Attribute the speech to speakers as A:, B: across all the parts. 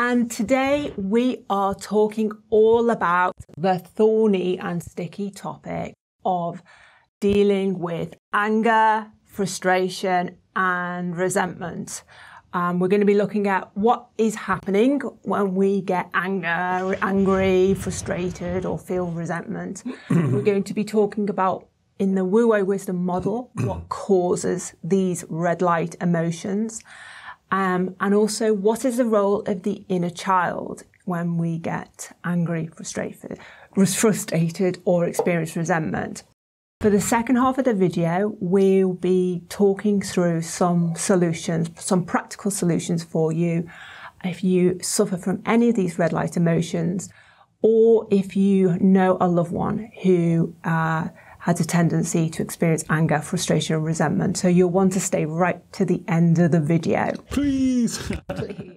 A: And today we are talking all about the thorny and sticky topic of dealing with anger, frustration, and resentment. We're going to be looking at what is happening when we get angry, frustrated, or feel resentment. We're going to be talking about, in the Wu Wei wisdom model, what causes these red light emotions. And also, what is the role of the inner child when we get angry, frustrated, or experience resentment? For the second half of the video, we'll be talking through some solutions, some practical solutions for you if you suffer from any of these red light emotions, or if you know a loved one who has a tendency to experience anger, frustration, and resentment. So you'll want to stay right to the end of the video.
B: Please.
A: Please.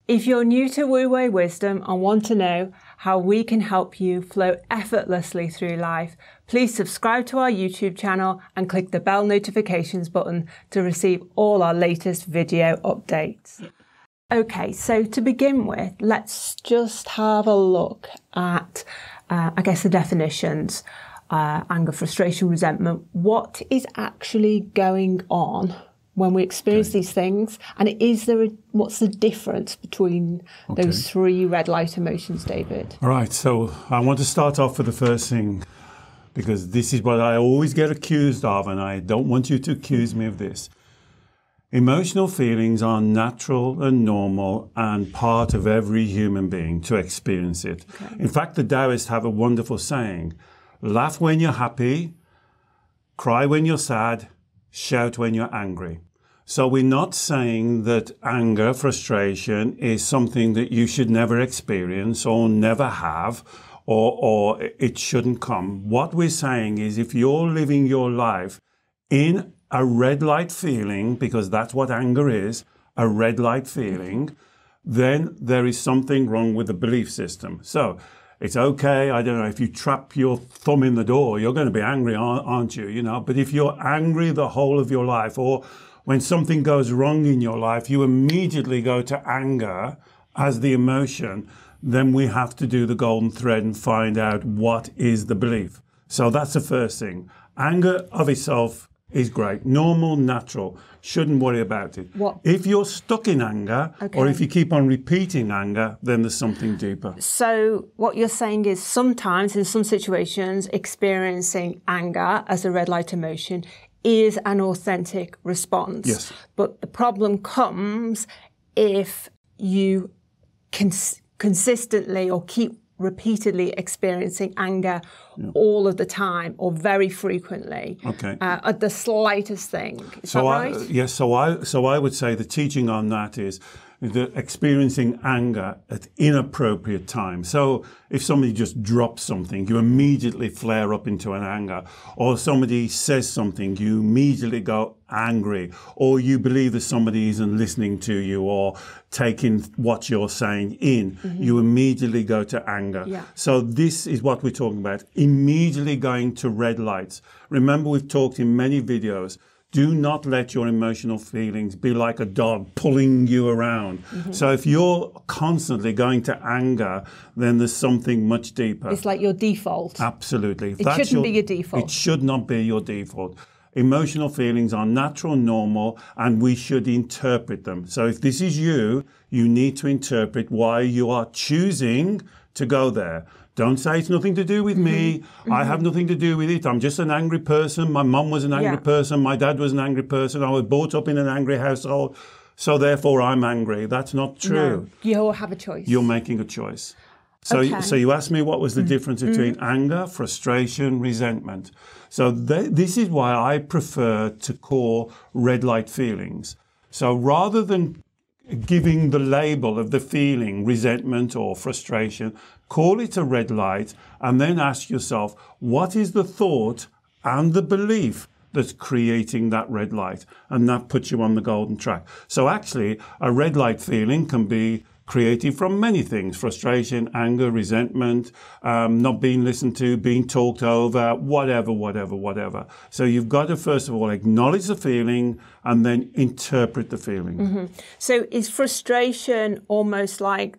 A: If you're new to Wu Wei Wisdom and want to know how we can help you flow effortlessly through life, please subscribe to our YouTube channel and click the bell notifications button to receive all our latest video updates. Okay, so to begin with, let's just have a look at, the definitions. Anger, frustration, resentment. What is actually going on when we experience these things? And what's the difference between those three red light emotions, David?
B: All right, so I want to start off with the first thing, because this is what I always get accused of, and I don't want you to accuse me of this. Emotional feelings are natural and normal and part of every human being to experience it. Okay. In fact, the Taoists have a wonderful saying: laugh when you're happy, cry when you're sad, shout when you're angry. So we're not saying that anger, frustration is something that you should never experience or never have, or it shouldn't come. What we're saying is, if you're living your life in a red light feeling, because that's what anger is, a red light feeling, then there is something wrong with the belief system. So it's okay, I don't know, if you trap your thumb in the door, you're going to be angry, aren't you? But if you're angry the whole of your life, or when something goes wrong in your life, you immediately go to anger as the emotion, then we have to do the golden thread and find out what is the belief. So that's the first thing. Anger of itself is great, normal, natural, shouldn't worry about it. What? If you're stuck in anger, or if you keep on repeating anger, then there's something deeper.
A: So what you're saying is, sometimes in some situations, experiencing anger as a red light emotion is an authentic response.
B: Yes.
A: But the problem comes if you consistently or keep repeatedly experiencing anger all of the time, or very frequently, at the slightest thing. Is that right?
B: Yes. So I would say the teaching on that is that experiencing anger at inappropriate times. So if somebody just drops something, you immediately flare up into an anger, or somebody says something, you immediately go angry, or you believe that somebody isn't listening to you or taking what you're saying in, you immediately go to anger. Yeah. So this is what we're talking about, immediately going to red lights. Remember, we've talked in many videos, do not let your emotional feelings be like a dog pulling you around. So if you're constantly going to anger, then there's something much deeper.
A: It's like your default.
B: Absolutely.
A: It shouldn't be your default.
B: It should not be your default. Emotional feelings are natural, normal, and we should interpret them. So if this is you, you need to interpret why you are choosing to go there. Don't say it's nothing to do with me. I have nothing to do with it. I'm just an angry person. My mum was an angry person. My dad was an angry person. I was brought up in an angry household. So therefore I'm angry. That's not true.
A: No, you have a choice.
B: You're making a choice. So you asked me what was the difference between anger, frustration, resentment. So this is why I prefer to call red light feelings. So rather than giving the label of the feeling, resentment or frustration, call it a red light, and then ask yourself, what is the thought and the belief that's creating that red light? And that puts you on the golden track. So actually, a red light feeling can be created from many things: frustration, anger, resentment, not being listened to, being talked over, whatever. So you've got to, first of all, acknowledge the feeling and then interpret the feeling.
A: Mm-hmm. So is frustration almost like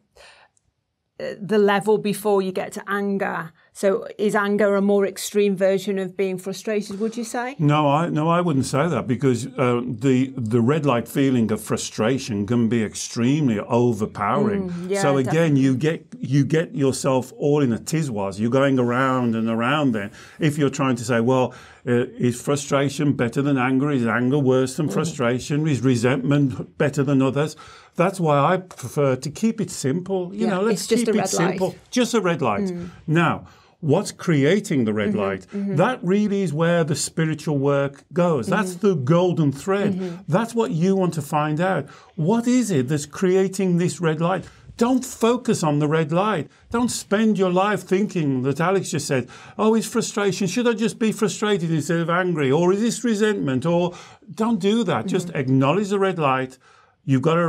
A: the level before you get to anger? So is anger a more extreme version of being frustrated, would you say?
B: No, I wouldn't say that, because the red light feeling of frustration can be extremely overpowering. So again, definitely. you get yourself all in a tizwaz. You're going around and around then. If you're trying to say, well, is frustration better than anger? Is anger worse than frustration? Is resentment better than others? That's why I prefer to keep it simple. You know, let's keep it simple. Just a red light. Now, what's creating the red light? That really is where the spiritual work goes. That's the golden thread. That's what you want to find out. What is it that's creating this red light? Don't focus on the red light. Don't spend your life thinking that Alex just said, oh, it's frustration. Should I just be frustrated instead of angry? Or is this resentment? Or don't do that. Just acknowledge the red light. You've got a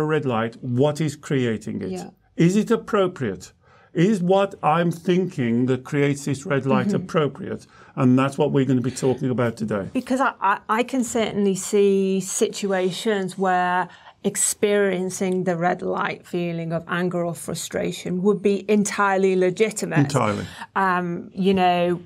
B: red light. What is creating it? Yeah. Is it appropriate? Is what I'm thinking that creates this red light appropriate? And that's what we're going to be talking about today.
A: Because I can certainly see situations where experiencing the red light feeling of anger or frustration would be entirely legitimate.
B: Entirely.
A: You know,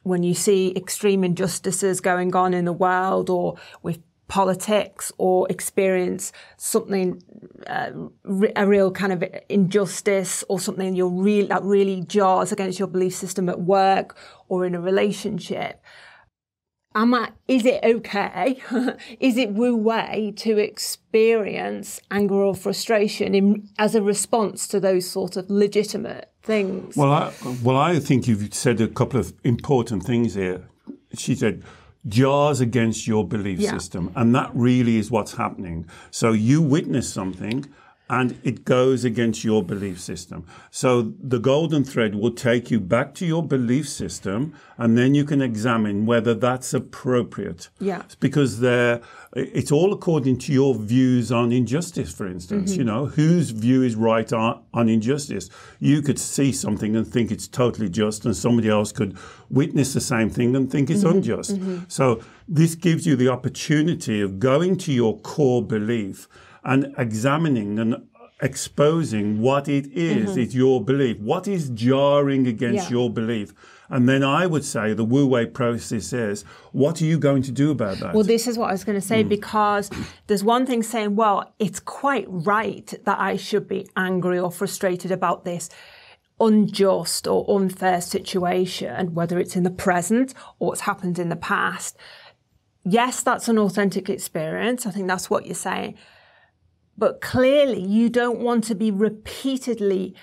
A: when you see extreme injustices going on in the world, or with politics, or experience something, a real kind of injustice, or something that really jars against your belief system at work or in a relationship. Is it okay? Is it Wu Wei to experience anger or frustration as a response to those sort of legitimate things?
B: Well, I think you've said a couple of important things here. She said, jars against your belief system. And that really is what's happening. So you witness something and it goes against your belief system. So the golden thread will take you back to your belief system, and then you can examine whether that's appropriate. Yeah. Because it's all according to your views on injustice, for instance. You know, whose view is right on injustice? You could see something and think it's totally just, and somebody else could witness the same thing and think it's unjust. So this gives you the opportunity of going to your core belief and examining and exposing what it is, it's your belief. What is jarring against your belief? And then I would say the Wu Wei process says, what are you going to do about that?
A: Well, this is what I was going to say, because there's one thing saying, well, it's quite right that I should be angry or frustrated about this unjust or unfair situation, whether it's in the present or what's happened in the past. Yes, that's an authentic experience. I think that's what you're saying. But clearly, you don't want to be repeatedly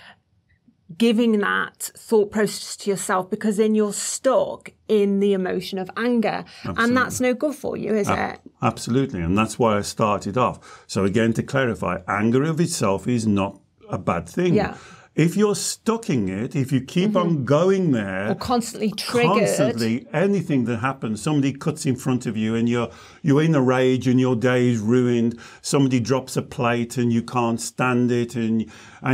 A: giving that thought process to yourself, because then you're stuck in the emotion of anger. Absolutely. And that's no good for you, is it?
B: Absolutely. And that's why I started off. So again, to clarify, anger of itself is not a bad thing. Yeah. If you're stuck in it, if you keep on going there,
A: or constantly triggered,
B: anything that happens, somebody cuts in front of you and you're in a rage and your day is ruined. Somebody drops a plate and you can't stand it, and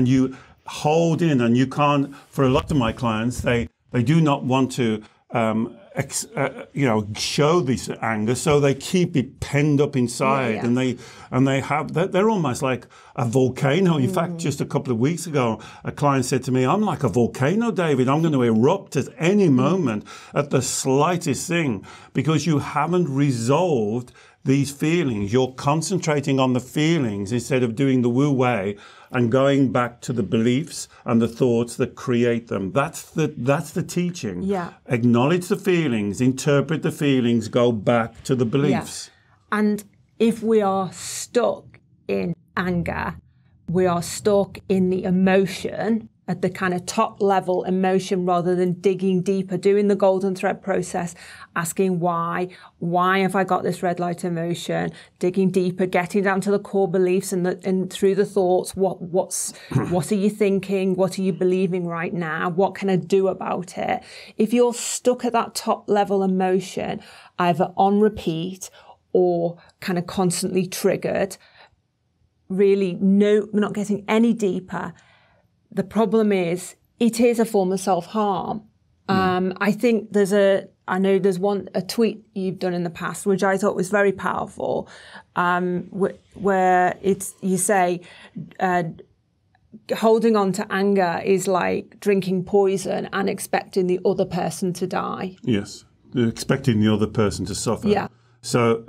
B: you hold in, and you can't. For a lot of my clients, they do not want to show this anger, so they keep it penned up inside, and they're almost like a volcano. In fact, just a couple of weeks ago, a client said to me, "I'm like a volcano, David. I'm going to erupt at any moment at the slightest thing," because you haven't resolved these feelings. You're concentrating on the feelings instead of doing the Wu Wei and going back to the beliefs and the thoughts that create them. That's the teaching. Yeah. Acknowledge the feelings, interpret the feelings, go back to the beliefs.
A: Yeah. And if we are stuck in anger, we are stuck in the emotion, at the kind of top level emotion, rather than digging deeper, doing the golden thread process, asking why have I got this red light emotion, digging deeper, getting down to the core beliefs and through the thoughts, what are you thinking? What are you believing right now? What can I do about it? If you're stuck at that top level emotion, either on repeat or kind of constantly triggered, really we're not getting any deeper. The problem is it is a form of self-harm. I think I know there's a tweet you've done in the past, which I thought was very powerful, where you say, holding on to anger is like drinking poison and expecting the other person to die.
B: Yes, expecting the other person to suffer.
A: Yeah.
B: So,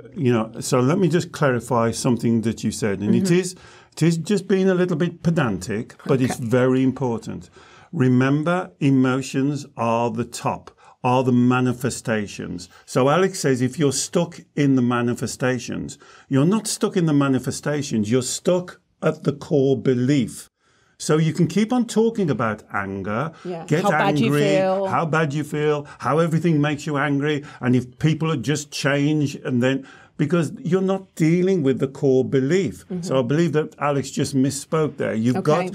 B: so let me just clarify something that you said. And it is just being a little bit pedantic, but it's very important. Remember, emotions are the top, are the manifestations. So Alex says if you're stuck in the manifestations, you're not stuck in the manifestations, you're stuck at the core belief. So you can keep on talking about anger, get angry, how bad you feel, how everything makes you angry, and if people would just change, and then because you're not dealing with the core belief. So I believe that Alex just misspoke there. You've got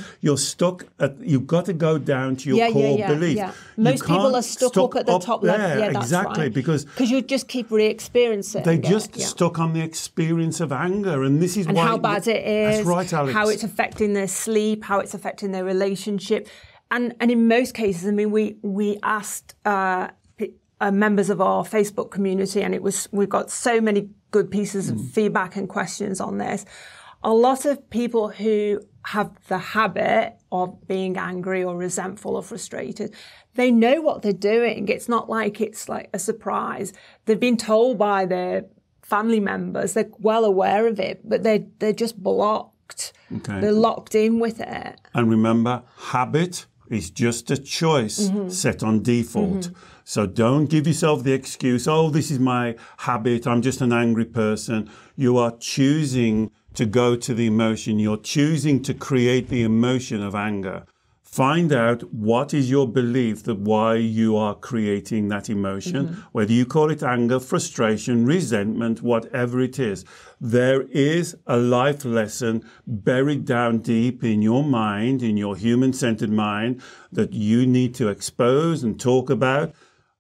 B: to go down to your core belief.
A: Yeah. Most people are stuck up at the top level. Yeah, that's
B: exactly,
A: right.
B: because
A: you just keep re-experiencing.
B: They're just stuck on the experience of anger, and this is why
A: how bad it is.
B: That's right, Alex.
A: How it's affecting their sleep, how it's affecting their relationship, and in most cases, I mean, we asked members of our Facebook community, and we've got so many good pieces of feedback and questions on this. A lot of people who have the habit of being angry or resentful or frustrated, they know what they're doing. It's not like it's like a surprise. They've been told by their family members, they're well aware of it, but they're just blocked. Okay. They're locked in with it.
B: And remember, habit is just a choice set on default. So don't give yourself the excuse, oh, this is my habit, I'm just an angry person. You are choosing to go to the emotion. You're choosing to create the emotion of anger. Find out what is your belief that why you are creating that emotion, whether you call it anger, frustration, resentment, whatever it is. There is a life lesson buried down deep in your mind, in your human-centered mind, that you need to expose and talk about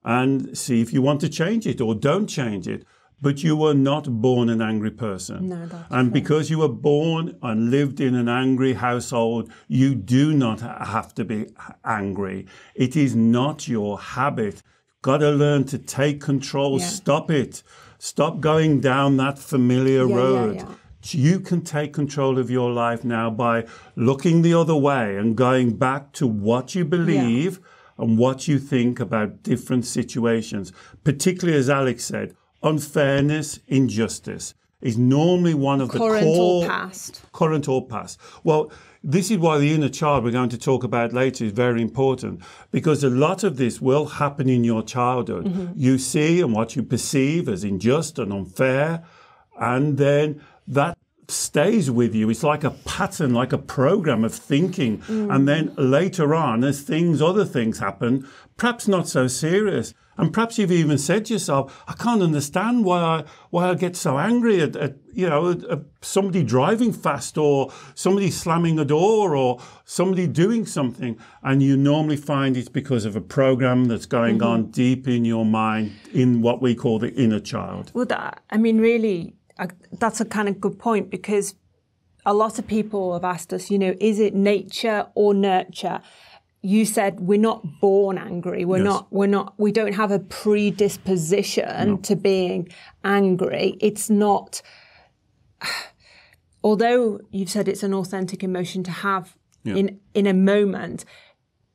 B: and see if you want to change it or don't change it. But you were not born an angry person.
A: No, that's
B: and because you were born and lived in an angry household, you do not have to be angry. It is not your habit. Got to learn to take control. Stop it. Stop going down that familiar road. You can take control of your life now by looking the other way and going back to what you believe and what you think about different situations. Particularly, as Alex said, unfairness, injustice is normally one of the core... Current or past. Well, this is why the inner child we're going to talk about later is very important, because a lot of this will happen in your childhood. You see and what you perceive as unjust and unfair, and then that stays with you. It's like a pattern, like a program of thinking. And then later on, as other things happen, perhaps not so serious, and perhaps you've even said to yourself, I can't understand why I get so angry at somebody driving fast or somebody slamming a door or somebody doing something. And you normally find it's because of a program that's going on deep in your mind in what we call the inner child.
A: Well, that's a kind of good point, because a lot of people have asked us, is it nature or nurture? You said we're not born angry. We don't have a predisposition to being angry. It's not, although you've said it's an authentic emotion to have in a moment,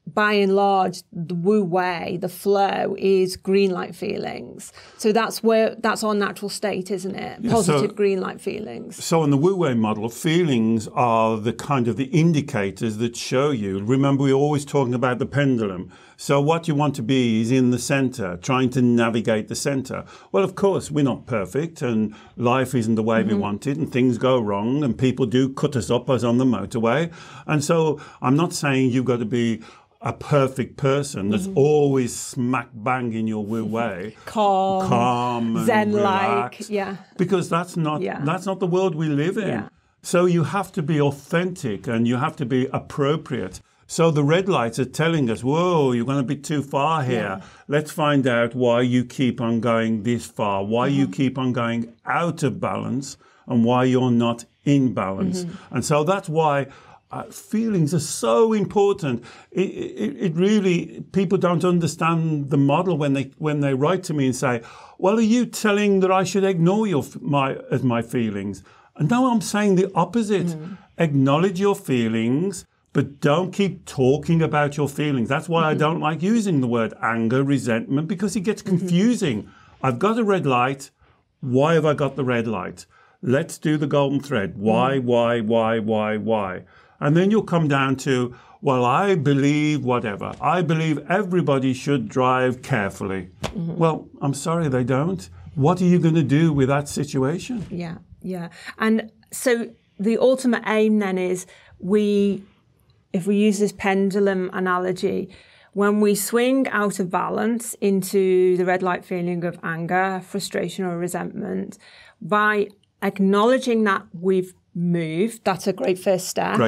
A: by and large, the Wu Wei, the flow, is green light feelings. So that's our natural state, isn't it? Positive green light feelings.
B: So in the Wu Wei model, feelings are the kind of the indicators that show you. Remember, we're always talking about the pendulum. So what you want to be is in the center, trying to navigate the center. Well, of course, we're not perfect, and life isn't the way we want it, and things go wrong, and people do cut us up as on the motorway. And so I'm not saying you've got to be a perfect person that's always smack bang in your Wu Wei, calm and
A: Zen-like,
B: relaxed, because that's not the world we live in.
A: Yeah.
B: So you have to be authentic and you have to be appropriate. So the red lights are telling us, whoa, you're going to be too far here. Let's find out why you keep on going this far, why you keep on going out of balance, and why you're not in balance. And so that's why feelings are so important. It really, people don't understand the model when they write to me and say, well, are you telling that I should ignore my feelings? And no, I'm saying the opposite. Acknowledge your feelings, but don't keep talking about your feelings. That's why I don't like using the word anger, resentment, because it gets confusing. I've got a red light. Why have I got the red light? Let's do the golden thread. Why? And then you'll come down to, well, I believe whatever. I believe everybody should drive carefully. Well, I'm sorry, they don't. What are you going to do with that situation?
A: Yeah. And so the ultimate aim then is if we use this pendulum analogy, when we swing out of balance into the red light feeling of anger, frustration or resentment, by acknowledging that we've moved, that's a great first step.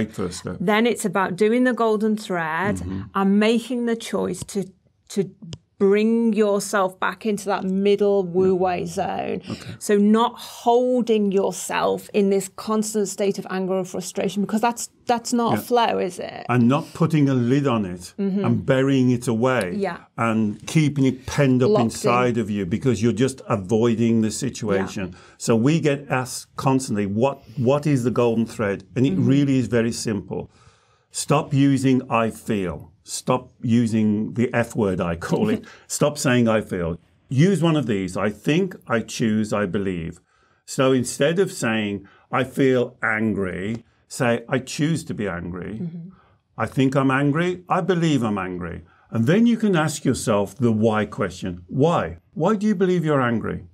A: Then it's about doing the golden thread and making the choice to bring yourself back into that middle Wu Wei zone. So not holding yourself in this constant state of anger or frustration, because that's not a flow, is it?
B: And not putting a lid on it and burying it away and keeping it penned up inside of you because you're just avoiding the situation. So we get asked constantly, what is the golden thread? And it really is very simple. Stop using I feel. Stop using the F word, I call it. Stop saying I feel. Use one of these. I think, I choose, I believe. So instead of saying I feel angry, say I choose to be angry. I think I'm angry. I believe I'm angry. And then you can ask yourself the why question. Why? Why do you believe you're angry?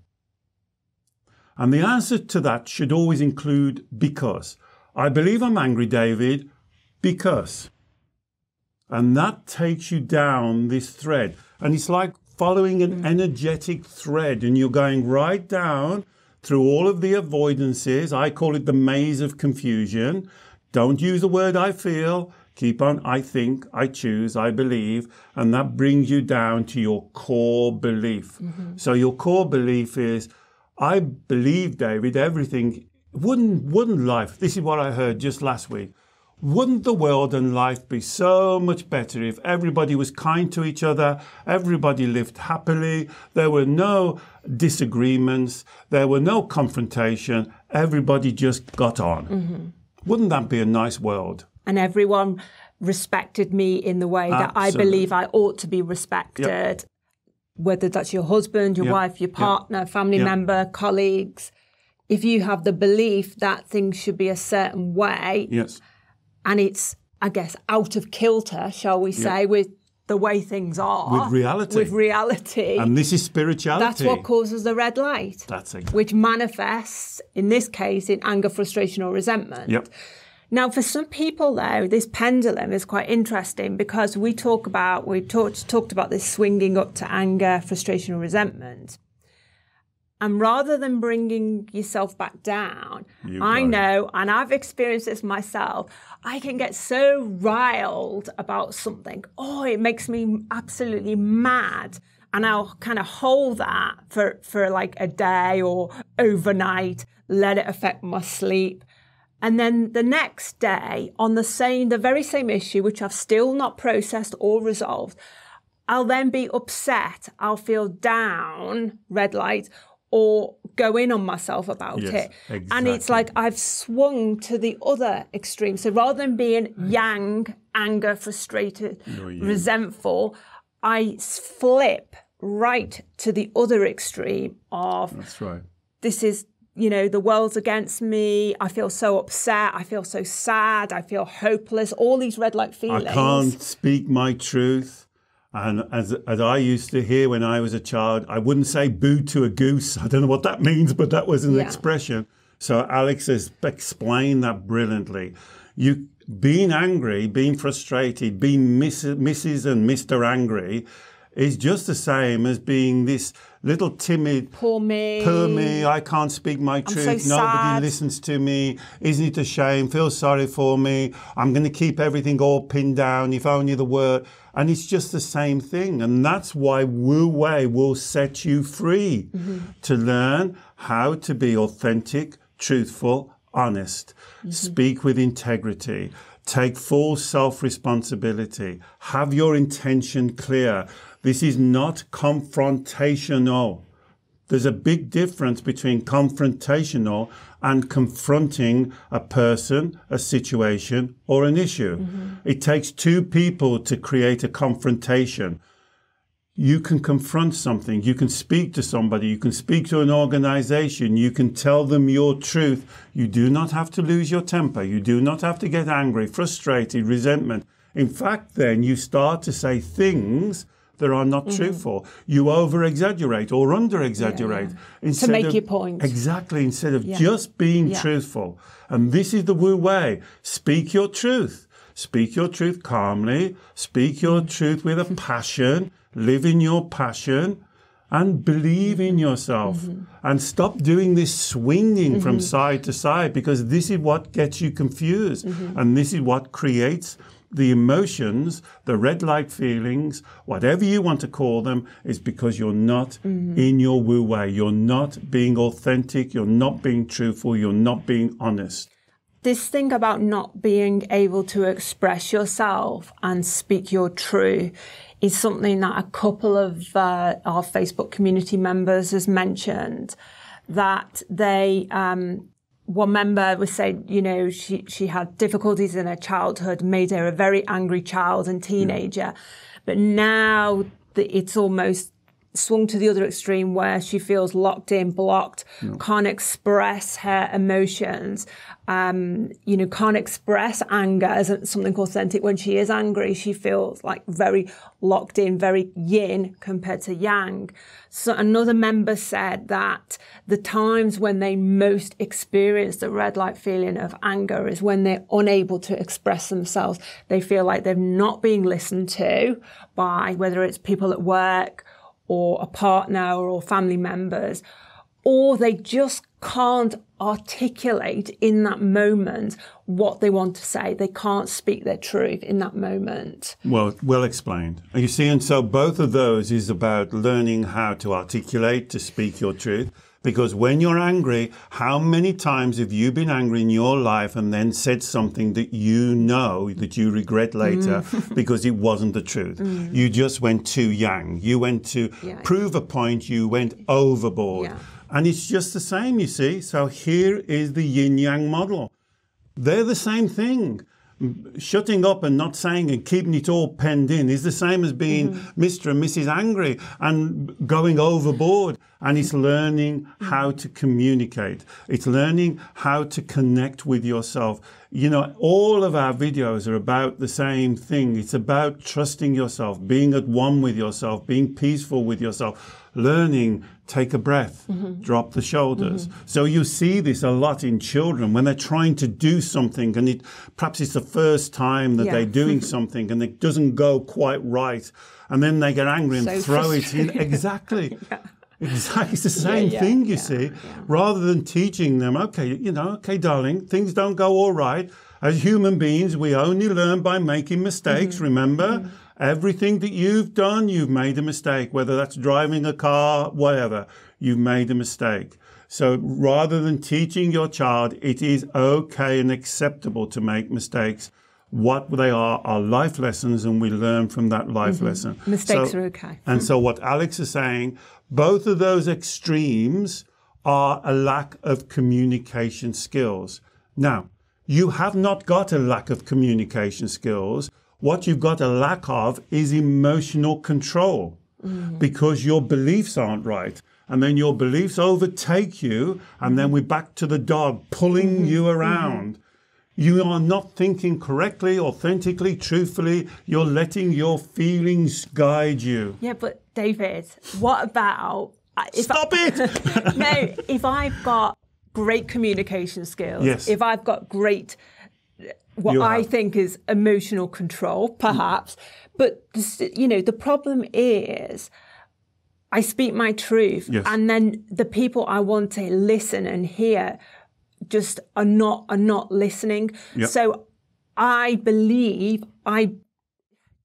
B: And the answer to that should always include because. I believe I'm angry, David, because. And that takes you down this thread. And it's like following an energetic thread. And you're going right down through all of the avoidances. I call it the maze of confusion. Don't use the word I feel. Keep on I think, I choose, I believe. And that brings you down to your core belief. So your core belief is, I believe, David, everything. Wouldn't life, this is what I heard just last week. Wouldn't the world and life be so much better if everybody was kind to each other, everybody lived happily, there were no disagreements, there were no confrontation, everybody just got on. Wouldn't that be a nice world?
A: And everyone respected me in the way that I believe I ought to be respected, whether that's your husband, your wife, your partner, family member, colleagues. If you have the belief that things should be a certain way, and it's, I guess, out of kilter, shall we say, with the way things are. With reality.
B: And this is spirituality.
A: That's what causes the red light.
B: That's exactly.
A: Which manifests, in this case, in anger, frustration or resentment. Now, for some people, though, this pendulum is quite interesting because we talked about this swinging up to anger, frustration or resentment. And rather than bringing yourself back down, I know, and I've experienced this myself, I can get so riled about something. Oh, it makes me absolutely mad. And I'll kind of hold that for like a day or overnight, let it affect my sleep. And then the next day, on the very same issue, which I've still not processed or resolved, I'll then be upset. I'll feel down, red light, or go in on myself about it.
B: Exactly.
A: And it's like I've swung to the other extreme. So rather than being yang, anger, frustrated, resentful, I flip right to the other extreme of this is, the world's against me. I feel so upset. I feel so sad. I feel hopeless. All these red light feelings.
B: I can't speak my truth. And as I used to hear when I was a child, I wouldn't say boo to a goose. I don't know what that means, but that was an expression. So Alex has explained that brilliantly. You being angry, being frustrated, being Mrs. and Mr. Angry is just the same as being this little timid,
A: poor me,
B: I can't speak my truth,
A: so
B: nobody
A: sad.
B: listens to me, isn't it a shame, feel sorry for me, I'm going to keep everything all pinned down, if only the word. And it's just the same thing. And that's why Wu Wei will set you free to learn how to be authentic, truthful, honest, speak with integrity, take full self-responsibility, have your intention clear. This is not confrontational. There's a big difference between confrontational and confronting a person, a situation, or an issue. It takes two people to create a confrontation. You can confront something, you can speak to somebody, you can speak to an organization, you can tell them your truth. You do not have to lose your temper. You do not have to get angry, frustrated, resentment. In fact, then you start to say things that are not truthful. You over-exaggerate or under-exaggerate.
A: To make your point.
B: Exactly, instead of just being truthful. And this is the Wu Wei. Speak your truth. Speak your truth calmly. Speak your truth with a passion. Live in your passion and believe in yourself. And stop doing this swinging from side to side, because this is what gets you confused. And this is what creates the emotions, the red light feelings, whatever you want to call them, is because you're not in your Wu Wei. You're not being authentic. You're not being truthful. You're not being honest.
A: This thing about not being able to express yourself and speak your truth is something that a couple of our Facebook community members has mentioned, that they, one member was saying, you know, she had difficulties in her childhood, made her a very angry child and teenager. But now it's almost swung to the other extreme where she feels locked in, blocked, can't express her emotions, you know, can't express anger as something authentic. When she is angry, she feels like very locked in, very yin compared to yang. So another member said that the times when they most experience the red light feeling of anger is when they're unable to express themselves. They feel like they're not being listened to by, whether it's people at work or a partner or family members, or they just can't articulate in that moment what they want to say. They can't speak their truth in that moment.
B: Well explained. You see, and so both of those is about learning how to articulate, to speak your truth. Because when you're angry, how many times have you been angry in your life and then said something that you know that you regret later because it wasn't the truth? You just went too yang. You went to prove a point. You went overboard. And it's just the same, you see. So here is the yin-yang model. They're the same thing. Shutting up and not saying and keeping it all penned in is the same as being Mr. and Mrs. Angry and going overboard. And it's learning how to communicate. It's learning how to connect with yourself. You know, all of our videos are about the same thing. It's about trusting yourself, being at one with yourself, being peaceful with yourself, learning, take a breath, drop the shoulders. So you see this a lot in children when they're trying to do something and perhaps it's the first time that they're doing something and it doesn't go quite right. And then they get angry and throw it in. Exactly. Exactly. It's the same thing, you see. Rather than teaching them, okay, okay, darling, things don't go all right. As human beings, we only learn by making mistakes, remember? Everything that you've done, you've made a mistake, whether that's driving a car, whatever, you've made a mistake. So rather than teaching your child, it is okay and acceptable to make mistakes. What they are life lessons, and we learn from that life lesson.
A: Mistakes are okay.
B: And so what Alex is saying, both of those extremes are a lack of communication skills. Now, you have not got a lack of communication skills. What you've got a lack of is emotional control because your beliefs aren't right. And then your beliefs overtake you, and then we're back to the dog pulling you around. You are not thinking correctly, authentically, truthfully. You're letting your feelings guide you.
A: Yeah, but David, what about...
B: Stop it!
A: No, if I've got great communication skills, if I've got great... I think is emotional control, perhaps. But, the problem is I speak my truth and then the people I want to listen and hear just are not listening. So I believe I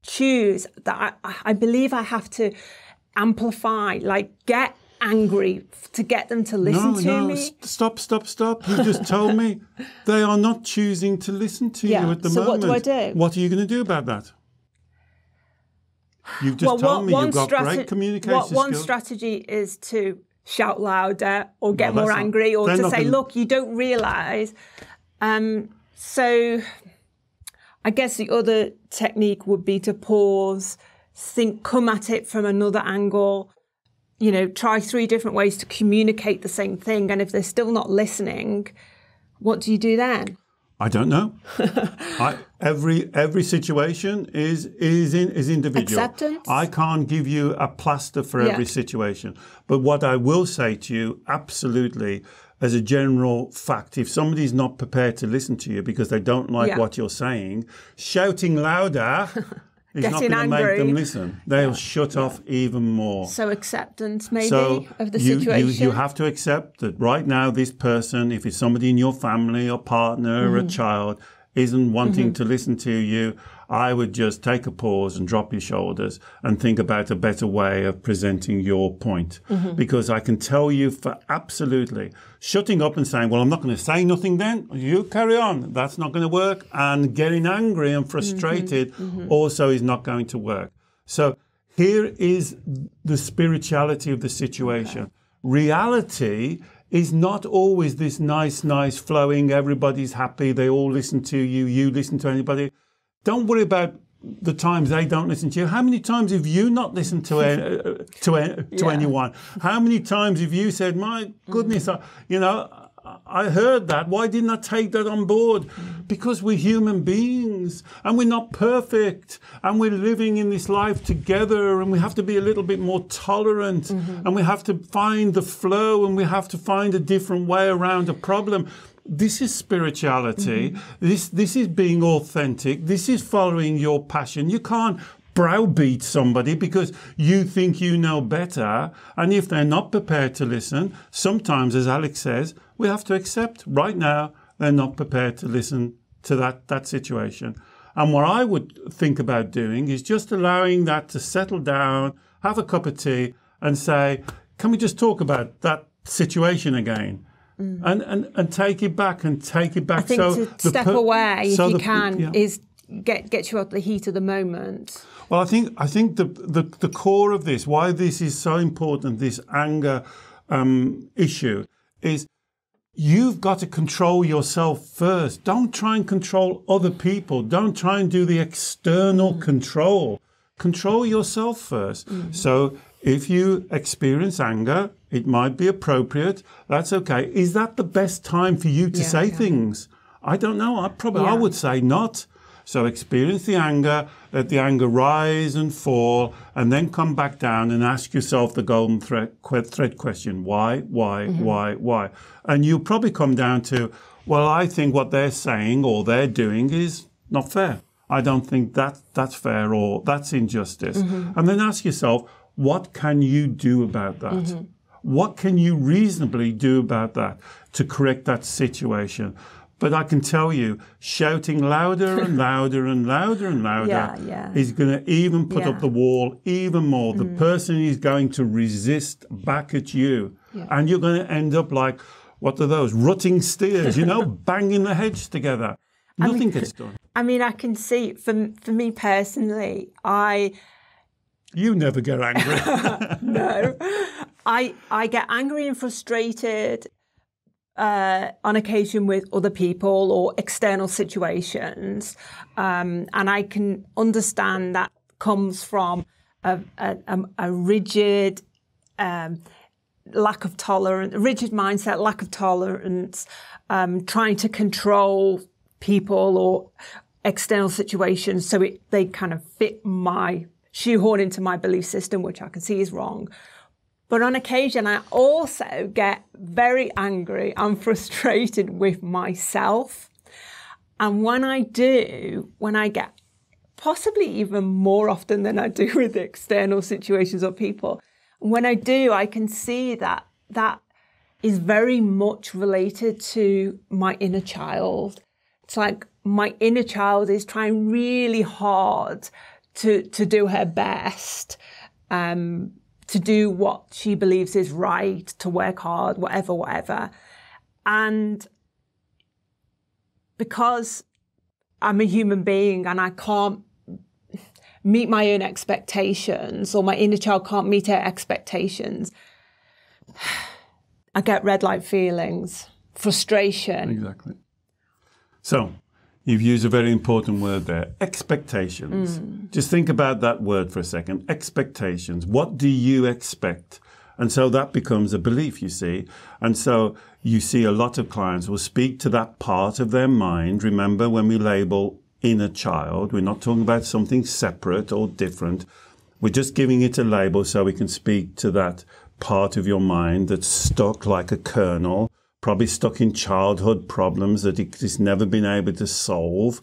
A: choose that I believe I have to amplify, like get angry to get them to listen to me.
B: Stop. You just told me they are not choosing to listen to you at the moment.
A: So what do I do?
B: What are you going to do about that? You've just told me you've got great communication skills.
A: One strategy is to shout louder or get more angry or to say, look, you don't realise. So I guess the other technique would be to pause, think, come at it from another angle, try 3 different ways to communicate the same thing. And if they're still not listening, what do you do then?
B: I don't know. Every situation is individual.
A: Acceptance.
B: I can't give you a plaster for every situation. But what I will say to you, absolutely, as a general fact, if somebody's not prepared to listen to you because they don't like what you're saying, shouting louder is not going to make them listen. They'll shut off even more.
A: So acceptance, maybe, of the situation.
B: You have to accept that right now this person, if it's somebody in your family or partner or a child, isn't wanting to listen to you, I would just take a pause and drop your shoulders and think about a better way of presenting your point. Because I can tell you for absolutely, shutting up and saying, well, I'm not going to say nothing then, you carry on, that's not going to work. And getting angry and frustrated also is not going to work. So here is the spirituality of the situation. Okay. Reality is not always this nice flowing, everybody's happy, they all listen to you, you listen to anybody. Don't worry about the times they don't listen to you. How many times have you not listened to anyone? How many times have you said, my goodness, I heard that. Why didn't I take that on board? Because we're human beings and we're not perfect and we're living in this life together and we have to be a little bit more tolerant and we have to find the flow and we have to find a different way around a problem. This is spirituality. This is being authentic. This is following your passion. You can't browbeat somebody because you think you know better. And if they're not prepared to listen, sometimes, as Alex says, we have to accept right now they're not prepared to listen to that situation. And what I would think about doing is just allowing that to settle down, have a cup of tea and say, can we just talk about that situation again? And take it back and take it back.
A: I think to step away, if you can, is get you out the heat of the moment.
B: Well, I think the core of this, why this is so important, this anger issue, is you've got to control yourself first. Don't try and control other people. Don't try and do the external control. Control yourself first. So if you experience anger, it might be appropriate. That's okay. Is that the best time for you to say things? I don't know. I would say not. So experience the anger, let the anger rise and fall, and then come back down and ask yourself the golden thread question. Why? And you'll probably come down to, well, I think what they're saying or they're doing is not fair. I don't think that's fair or that's injustice. And then ask yourself, what can you do about that? What can you reasonably do about that to correct that situation? But I can tell you, shouting louder and louder and louder and louder is going to even put up the wall even more. The person is going to resist back at you. And you're going to end up like, what are those, rutting steers, banging the heads together. Nothing gets done.
A: I mean, I can see, for me personally,
B: You never get angry.
A: No. I get angry and frustrated on occasion with other people or external situations. And I can understand that comes from a rigid lack of tolerance, rigid mindset, lack of tolerance, trying to control people or external situations so they kind of fit shoehorn into my belief system, which I can see is wrong. But on occasion, I also get very angry and frustrated with myself. And when I get possibly even more often than I do with external situations or people, when I do, I can see that is very much related to my inner child. It's like my inner child is trying really hard to do her best, to do what she believes is right, to work hard, whatever. And because I'm a human being and I can't meet my own expectations, or my inner child can't meet her expectations, I get red light feelings, frustration.
B: Exactly. So you've used a very important word there, expectations. Just think about that word for a second, expectations. What do you expect? And so that becomes a belief, you see. And so you see a lot of clients will speak to that part of their mind. Remember, when we label inner child, we're not talking about something separate or different. We're just giving it a label so we can speak to that part of your mind that's stuck like a kernel, probably stuck in childhood problems that it's never been able to solve.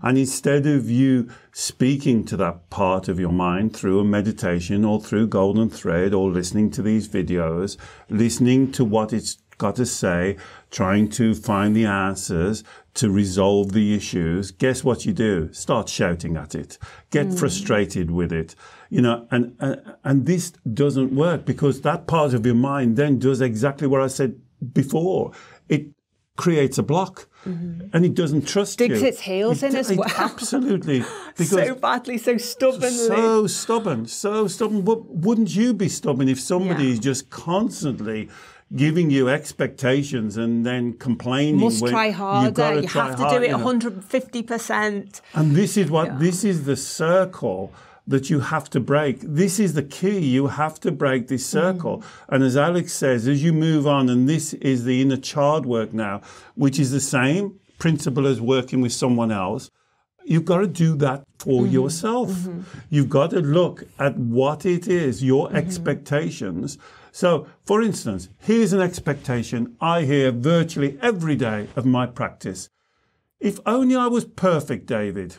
B: And instead of you speaking to that part of your mind through a meditation or through Golden Thread or listening to these videos, listening to what it's got to say, trying to find the answers to resolve the issues, guess what you do? Start shouting at it. Get frustrated with it. You know, and this doesn't work, because that part of your mind then does exactly what I said before. It creates a block, and it doesn't trust you.
A: Digs its heels in as well.
B: Absolutely.
A: So badly, so stubbornly.
B: So stubborn. But wouldn't you be stubborn if somebody is just constantly giving you expectations and then complaining?
A: Must try harder. You have to do it 150%.
B: And this is what this is the circle that you have to break. This is the key. You have to break this circle. And as Alex says, as you move on, and this is the inner child work now, which is the same principle as working with someone else, you've got to do that for yourself. You've got to look at what it is, your expectations. So, for instance, here's an expectation I hear virtually every day of my practice. If only I was perfect, David.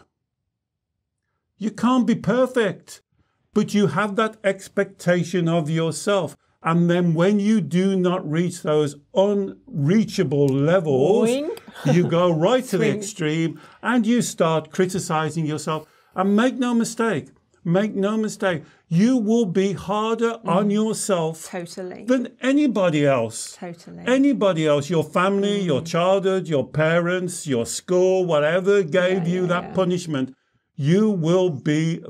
B: You can't be perfect, but you have that expectation of yourself. And then when you do not reach those unreachable levels, you go right to the extreme and you start criticizing yourself. And make no mistake, you will be harder on yourself than anybody else. Anybody else, your family, your childhood, your parents, your school, whatever gave you that punishment, you will be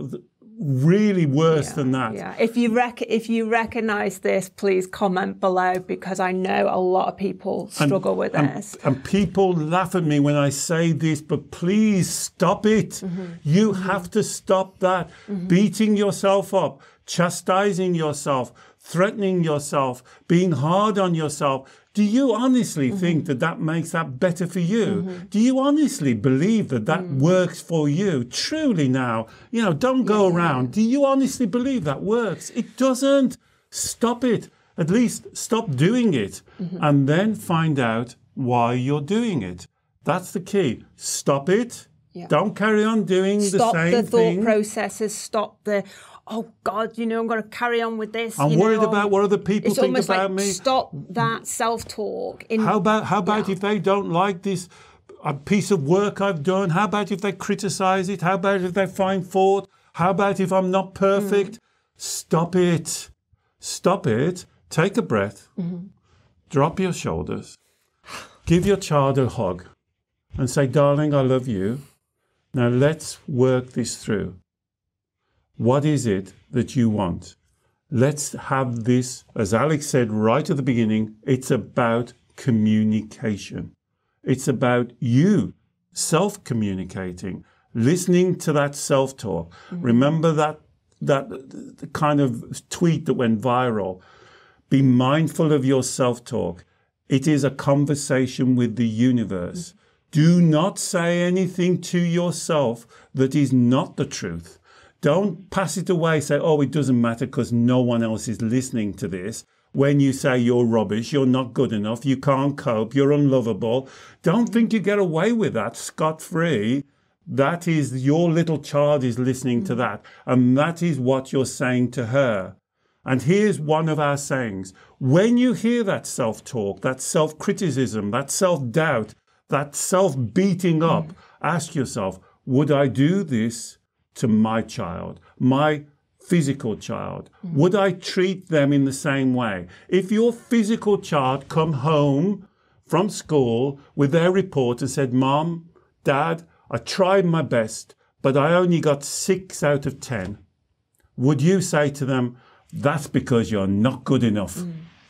B: really worse than that.
A: Yeah. If you recognize this, please comment below, because I know a lot of people struggle with this.
B: And people laugh at me when I say this, but please stop it. You have to stop that. Beating yourself up, chastising yourself, threatening yourself, being hard on yourself. Do you honestly think that that makes that better for you? Do you honestly believe that that works for you? Truly now, you know, don't go around. Do you honestly believe that works? It doesn't. Stop it. At least stop doing it, and then find out why you're doing it. That's the key. Stop it. Don't carry on doing the same thing.
A: Stop the thought processes. Stop the, oh God, you know, I'm going to carry on with this.
B: I'm worried about what other people think about me.
A: Stop that self-talk.
B: How about if they don't like this a piece of work I've done? How about if they criticize it? How about if they find fault? How about if I'm not perfect? Stop it. Stop it. Take a breath. Drop your shoulders. Give your child a hug and say, darling, I love you. Now let's work this through. What is it that you want? Let's have this, as Alex said right at the beginning, it's about communication. It's about you self-communicating, listening to that self-talk. Remember that kind of tweet that went viral. Be mindful of your self-talk. It is a conversation with the universe. Do not say anything to yourself that is not the truth. Don't pass it away, say, oh, it doesn't matter because no one else is listening to this. When you say you're rubbish, you're not good enough, you can't cope, you're unlovable. Don't think you get away with that scot-free. That is, your little child is listening to that. And that is what you're saying to her. And here's one of our sayings. When you hear that self-talk, that self-criticism, that self-doubt, that self-beating up, ask yourself, would I do this to my child, my physical child? Would I treat them in the same way? If your physical child come home from school with their report and said, Mom, Dad, I tried my best, but I only got 6 out of 10. Would you say to them, that's because you're not good enough?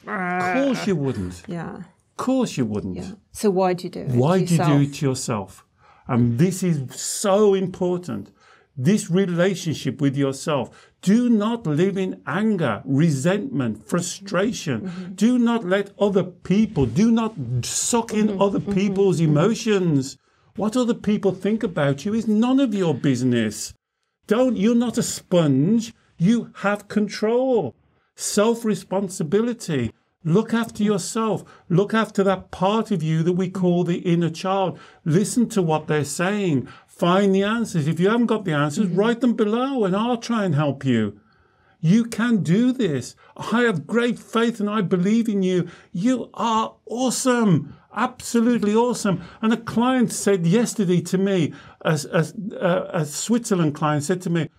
B: Of course you wouldn't.
A: Yeah.
B: Of course you wouldn't.
A: Yeah. So why do you do it?
B: Why do you do it to yourself? And this is so important. This relationship with yourself. Do not live in anger, resentment, frustration. Do not let other people, do not suck in other people's emotions. What other people think about you is none of your business. You're not a sponge. You have control, self-responsibility. Look after yourself. Look after that part of you that we call the inner child. Listen to what they're saying. Find the answers. If you haven't got the answers, write them below and I'll try and help you. You can do this. I have great faith and I believe in you. You are awesome. Absolutely awesome. And a client said yesterday to me, a Switzerland client said to me,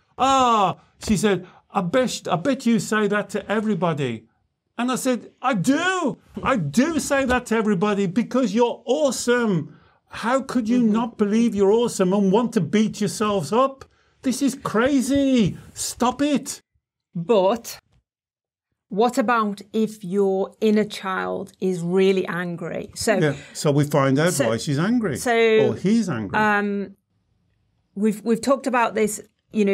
B: she said, I bet you say that to everybody. And I said, I do say that to everybody because you're awesome. How could you not believe you're awesome and want to beat yourselves up? This is crazy. Stop it.
A: But what about if your inner child is really angry? So
B: we find out why she's angry or he's angry.
A: We've talked about this,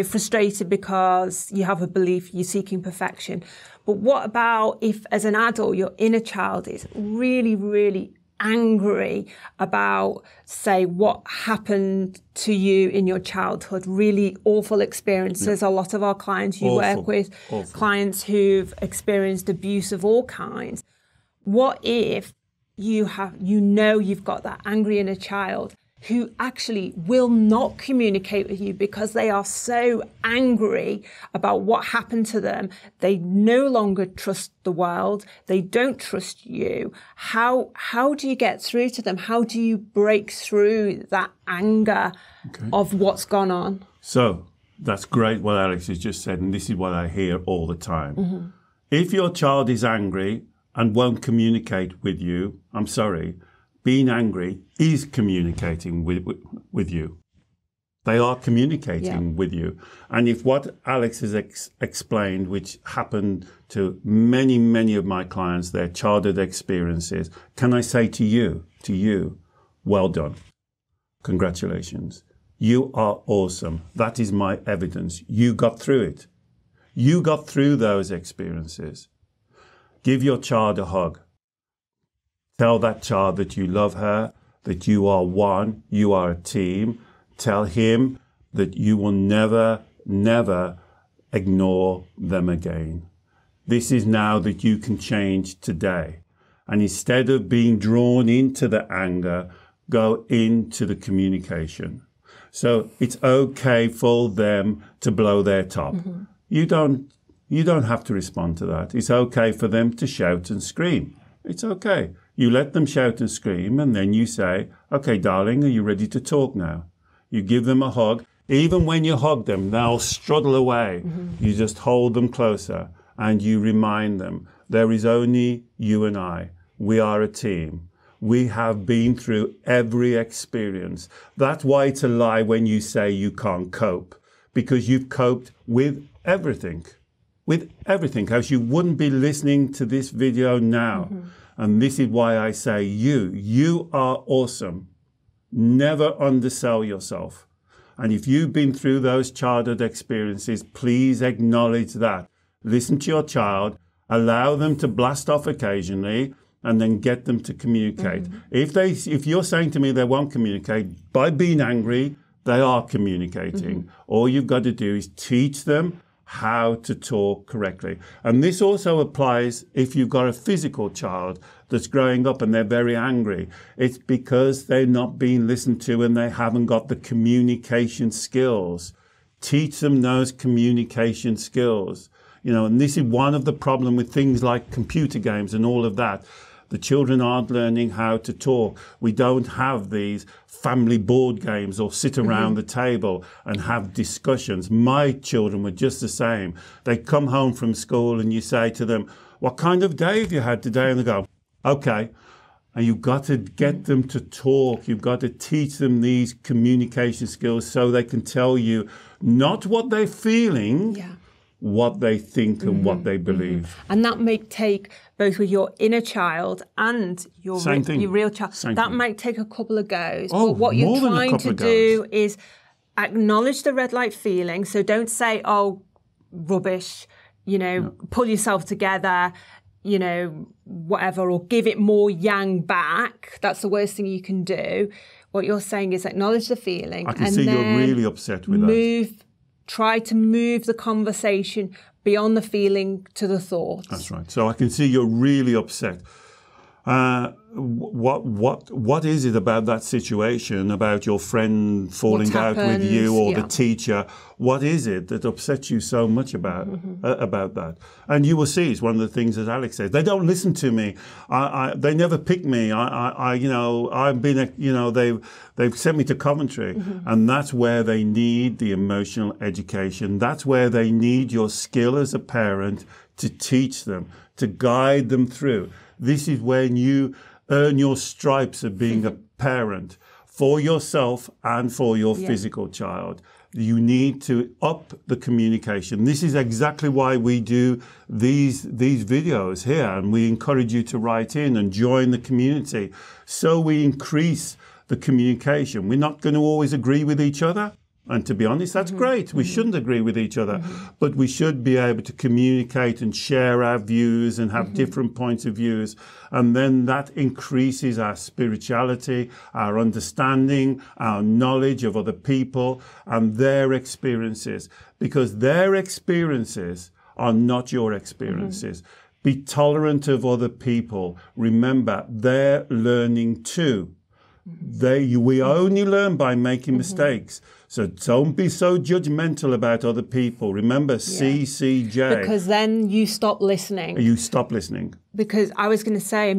A: frustrated because you have a belief you're seeking perfection. But what about if, as an adult, your inner child is really, really angry about, say, what happened to you in your childhood, really awful experiences. A lot of our clients you work with, clients who've experienced abuse of all kinds. What if you've got that angry inner child who actually will not communicate with you because they are so angry about what happened to them. They no longer trust the world. They don't trust you. How do you get through to them? How do you break through that anger of what's gone on?
B: So that's great what Alex has just said, and this is what I hear all the time. If your child is angry and won't communicate with you, I'm sorry, being angry is communicating with you. They are communicating with you. And if what Alex has explained, which happened to many, many of my clients, their childhood experiences, can I say to you, well done. Congratulations. You are awesome. That is my evidence. You got through it. You got through those experiences. Give your child a hug. Tell that child that you love her, that you are one, you are a team. Tell him that you will never, never ignore them again. This is now that you can change today. And instead of being drawn into the anger, go into the communication. So it's okay for them to blow their top. You don't have to respond to that. It's okay for them to shout and scream. It's okay. You let them shout and scream, and then you say, okay, darling, are you ready to talk now? You give them a hug. Even when you hug them, they'll struggle away. You just hold them closer, and you remind them, there is only you and I. We are a team. We have been through every experience. That's why it's a lie when you say you can't cope, because you've coped with everything. With everything, else you wouldn't be listening to this video now. And this is why I say you are awesome. Never undersell yourself. And if you've been through those childhood experiences, please acknowledge that. Listen to your child, allow them to blast off occasionally, and then get them to communicate. If you're saying to me they won't communicate, by being angry, they are communicating. All you've got to do is teach them how to talk correctly. And this also applies if you've got a physical child that's growing up and they're very angry. It's because they're not being listened to and they haven't got the communication skills. Teach them those communication skills. And this is one of the problems with things like computer games and all of that. The children aren't learning how to talk. We don't have these family board games or sit around the table and have discussions. My children were just the same. They come home from school and you say to them, what kind of day have you had today? And they go, okay. And you've got to get them to talk. You've got to teach them these communication skills so they can tell you not what they're feeling, what they think and what they believe.
A: And that may take both with your inner child and your real child. That might take a couple of goes.
B: Oh,
A: but what you're
B: more than a
A: trying
B: couple
A: to
B: of
A: do
B: goes.
A: is acknowledge the red light feeling. So don't say, oh, rubbish, pull yourself together, whatever, or give it more yang back. That's the worst thing you can do. What you're saying is acknowledge the feeling.
B: I can see you're really upset with that.
A: Try to move the conversation beyond the feeling to the thoughts.
B: That's right. So I can see you're really upset. What is it about that situation, about your friend falling out with you or the teacher? What is it that upsets you so much about that? And you will see it's one of the things that Alex says. They don't listen to me. They never pick me. I've been they've sent me to Coventry, and that's where they need the emotional education. That's where they need your skill as a parent to teach them, to guide them through. This is when you earn your stripes of being a parent for yourself and for your physical child. You need to up the communication. This is exactly why we do these videos here, and we encourage you to write in and join the community. So we increase the communication. We're not going to always agree with each other. And to be honest, that's great. We shouldn't agree with each other, but we should be able to communicate and share our views and have different points of views. And then that increases our spirituality, our understanding, our knowledge of other people and their experiences, because their experiences are not your experiences. Be tolerant of other people. Remember, they're learning too. We only learn by making mistakes. So don't be so judgmental about other people. Remember, CCJ.
A: Because then you stop listening.
B: You stop listening.
A: Because I was going to say,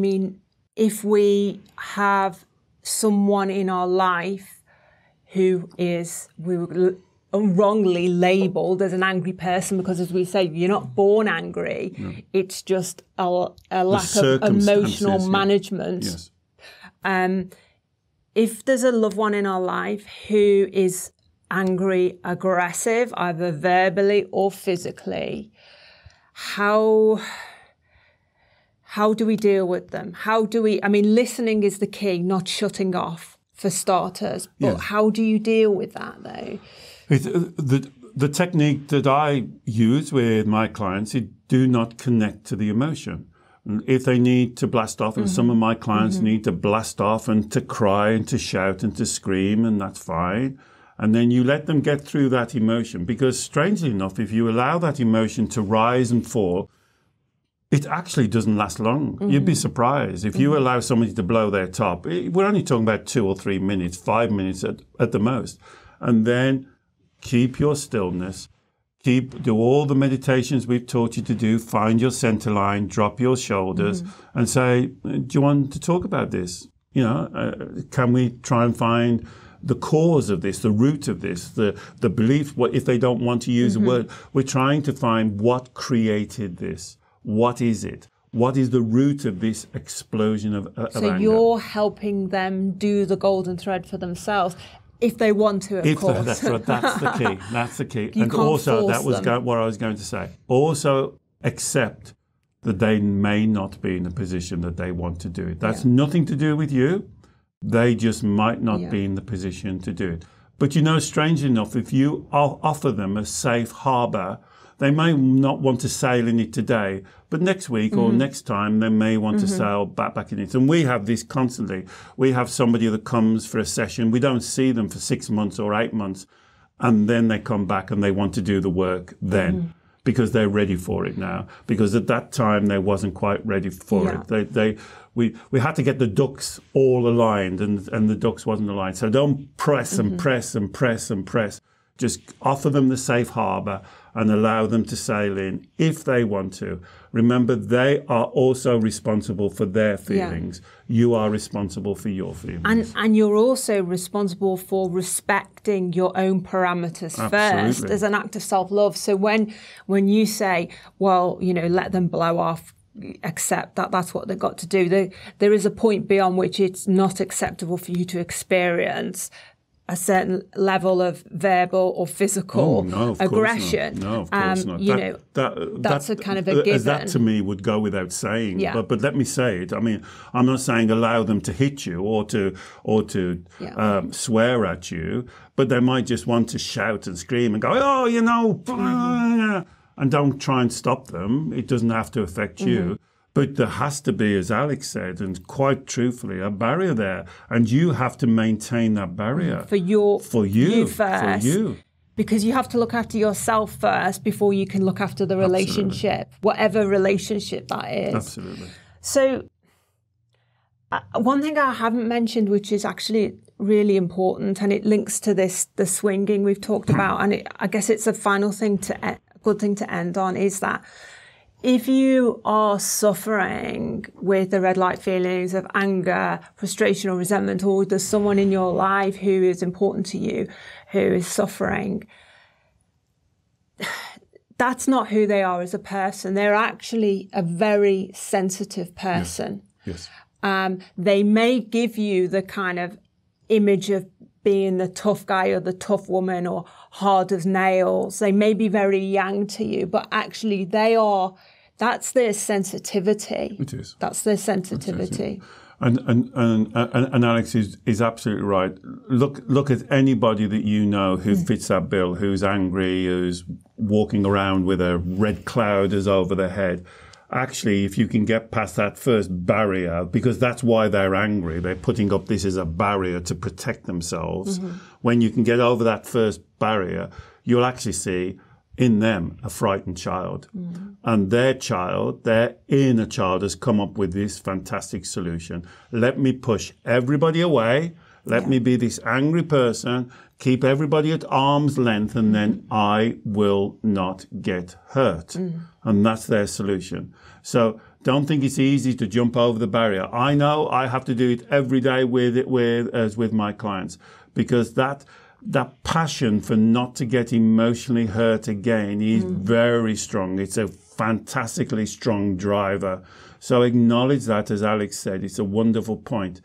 A: if we have someone in our life who is wrongly labelled as an angry person, because as we say, you're not born angry. No. It's just a lack of emotional management.
B: Yes.
A: If there's a loved one in our life who is angry, aggressive, either verbally or physically, how do we deal with them? Listening is the key, not shutting off for starters. But how do you deal with that though?
B: The technique that I use with my clients is do not connect to the emotion. If they need to blast off, and some of my clients need to blast off and to cry and to shout and to scream, and that's fine. And then you let them get through that emotion, because strangely enough, if you allow that emotion to rise and fall, it actually doesn't last long. You'd be surprised. If you allow somebody to blow their top, we're only talking about 2 or 3 minutes, 5 minutes at the most. And then keep your stillness. Do all the meditations we've taught you to do. Find your center line, drop your shoulders, and say, do you want to talk about this? Can we try and find the cause of this, the root of this, the belief? What if they don't want to use a word? We're trying to find what created this. What is it? What is the root of this explosion of
A: So
B: anger?
A: You're helping them do the golden thread for themselves. If they want to, of course.
B: That's right. That's the key. That's the key.
A: You
B: and
A: can't
B: also,
A: force
B: that was
A: them.
B: what I was going to say. Also, accept that they may not be in a position that they want to do it. That's nothing to do with you. They just might not be in the position to do it. But strangely enough, if you offer them a safe harbour, they may not want to sail in it today, but next week or next time they may want to sail back in it. And we have this constantly. We have somebody that comes for a session. We don't see them for 6 months or 8 months, and then they come back and they want to do the work then. Because they're ready for it now. Because at that time they wasn't quite ready for it. We had to get the ducks all aligned, and the ducks wasn't aligned. So don't press and press and press and press. Just offer them the safe harbor and allow them to sail in if they want to. Remember, they are also responsible for their feelings. You are responsible for your feelings.
A: And you're also responsible for respecting your own parameters first as an act of self-love. So when you say, well, let them blow off, accept that that's what they've got to do, there is a point beyond which it's not acceptable for you to experience a certain level of verbal or physical aggression.
B: No, of course not.
A: That's a kind of a given.
B: That to me would go without saying.
A: Yeah.
B: But let me say it. I mean, I'm not saying allow them to hit you or to swear at you, but they might just want to shout and scream and go, and don't try and stop them. It doesn't have to affect you. But there has to be, as Alex said, and quite truthfully, a barrier there. And you have to maintain that barrier. For you first. For you.
A: Because you have to look after yourself first before you can look after the relationship, whatever relationship that is.
B: Absolutely.
A: So one thing I haven't mentioned, which is actually really important, and it links to the swinging we've talked about, and I guess it's a final thing good thing to end on, is that if you are suffering with the red light feelings of anger, frustration or resentment, or there's someone in your life who is important to you who is suffering, that's not who they are as a person. They're actually a very sensitive person.
B: Yes.
A: They may give you the kind of image of being the tough guy or the tough woman or hard as nails. They may be very yang to you, but actually that's their sensitivity.
B: It is.
A: That's their sensitivity.
B: And Alex is absolutely right. Look at anybody that you know who fits that bill, who's angry, who's walking around with a red cloud as over their head. Actually, if you can get past that first barrier, because that's why they're angry, they're putting up this as a barrier to protect themselves. When you can get over that first barrier, you'll actually see in them a frightened child. And their inner child has come up with this fantastic solution. Let me push everybody away. Let me be this angry person, keep everybody at arm's length, and then I will not get hurt. And that's their solution. So don't think it's easy to jump over the barrier. I know I have to do it every day with my clients, because that passion for not to get emotionally hurt again is very strong. It's a fantastically strong driver. So acknowledge that, as Alex said. It's a wonderful point.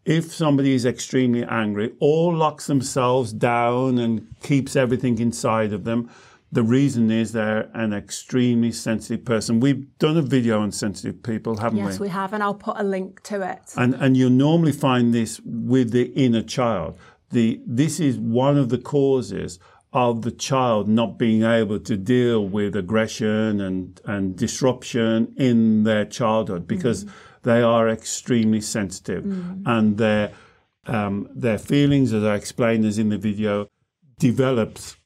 B: If somebody is extremely angry or locks themselves down and keeps everything inside of them, the reason is they're an extremely sensitive person. We've done a video on sensitive people, haven't we?
A: Yes, we have, and I'll put a link to it.
B: And you'll normally find this with the inner child. This is one of the causes of the child not being able to deal with aggression and disruption in their childhood, because they are extremely sensitive, and their feelings, as I explained as in the video, develops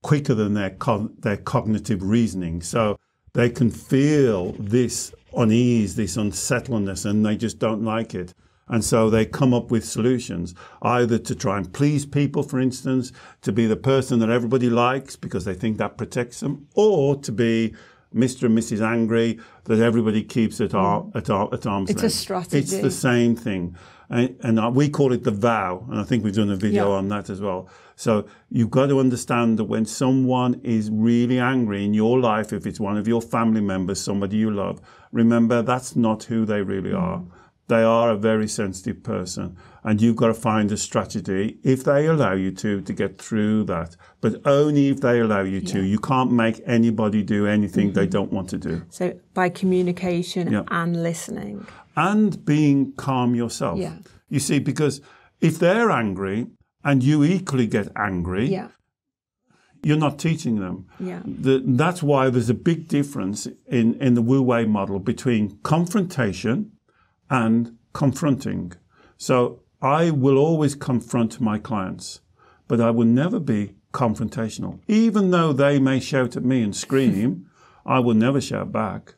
B: quicker than their cognitive reasoning. So they can feel this unease, this unsettledness, and they just don't like it. And so they come up with solutions, either to try and please people, for instance, to be the person that everybody likes because they think that protects them, or to be Mr. and Mrs. Angry that everybody keeps at arm's length.
A: It's a strategy.
B: It's the same thing. And we call it the vow, and I think we've done a video on that as well. So you've got to understand that when someone is really angry in your life, if it's one of your family members, somebody you love, remember that's not who they really are. They are a very sensitive person, and you've got to find a strategy, if they allow you to get through that. But only if they allow you to. You can't make anybody do anything they don't want to do.
A: So by communication and listening.
B: And being calm yourself.
A: Yeah.
B: You see, because if they're angry and you equally get angry, you're not teaching them.
A: Yeah.
B: That's why there's a big difference in the Wu Wei model between confrontation and confronting. So I will always confront my clients, but I will never be confrontational. Even though they may shout at me and scream, I will never shout back.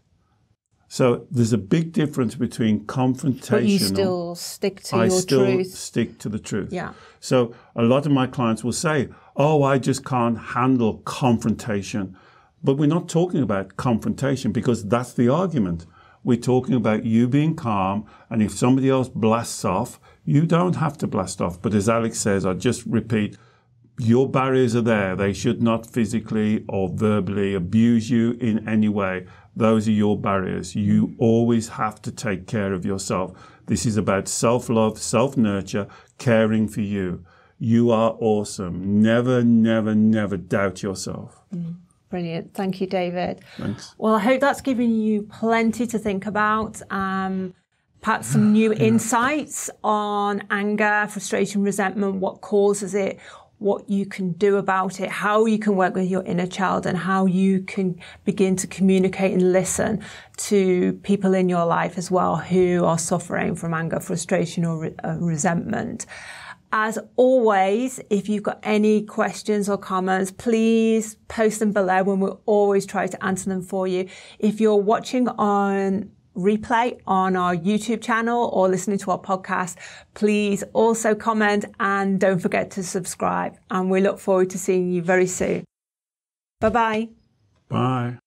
B: So there's a big difference between confrontational. But
A: you still stick to your truth.
B: I still stick to the truth.
A: Yeah.
B: So a lot of my clients will say, oh, I just can't handle confrontation. But we're not talking about confrontation because that's the argument. We're talking about you being calm, and if somebody else blasts off, you don't have to blast off. But as Alex says, I just repeat, your barriers are there. They should not physically or verbally abuse you in any way. Those are your barriers. You always have to take care of yourself. This is about self-love, self-nurture, caring for you. You are awesome. Never, never, never doubt yourself.
A: Brilliant. Thank you, David.
B: Thanks.
A: Well, I hope that's given you plenty to think about. Perhaps some new insights on anger, frustration, resentment, what causes it, what you can do about it, how you can work with your inner child, and how you can begin to communicate and listen to people in your life as well who are suffering from anger, frustration, or resentment. As always, if you've got any questions or comments, please post them below and we'll always try to answer them for you. If you're watching on replay on our YouTube channel or listening to our podcast, please also comment and don't forget to subscribe. And we look forward to seeing you very soon. Bye-bye.
B: Bye.